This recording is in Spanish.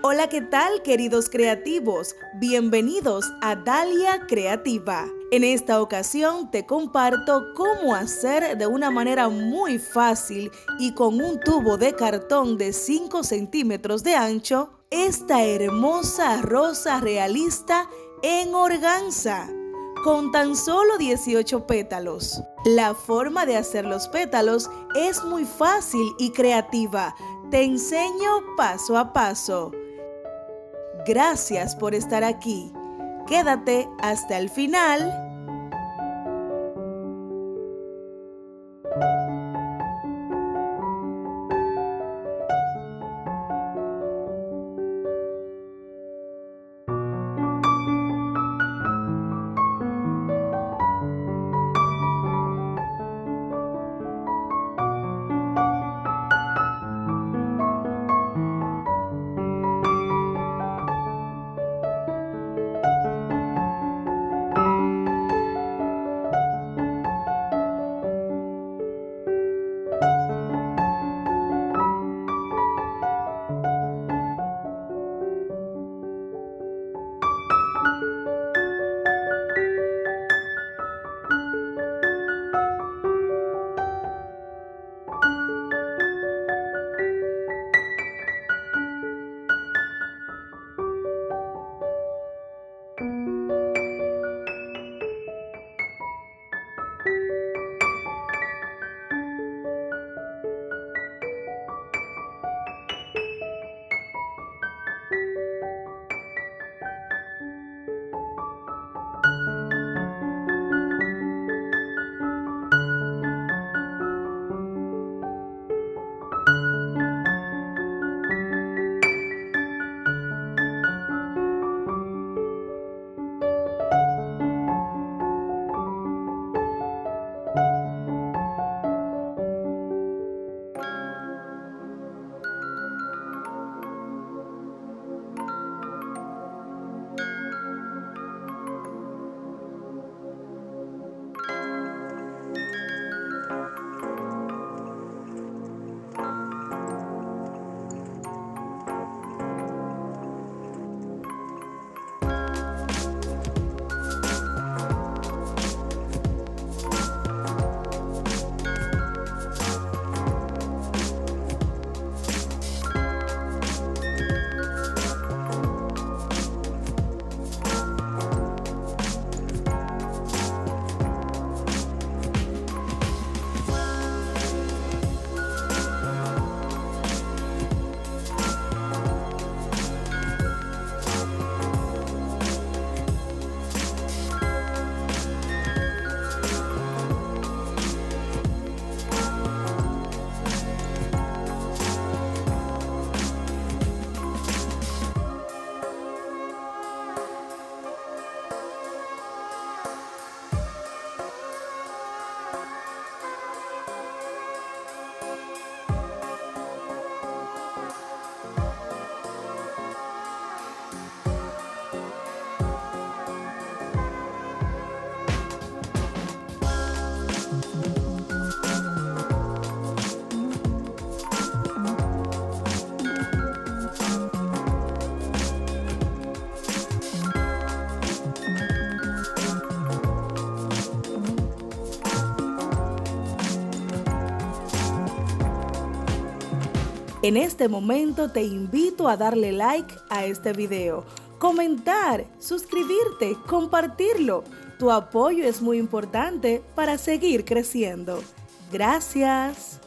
Hola, ¿qué tal, queridos creativos? Bienvenidos a Dalia Creativa. En esta ocasión te comparto cómo hacer de una manera muy fácil y con un tubo de cartón de 5 centímetros de ancho esta hermosa rosa realista en organza, con tan solo 18 pétalos. La forma de hacer los pétalos es muy fácil y creativa. Te enseño paso a paso. Gracias por estar aquí. Quédate hasta el final. En este momento te invito a darle like a este video, comentar, suscribirte, compartirlo. Tu apoyo es muy importante para seguir creciendo. Gracias.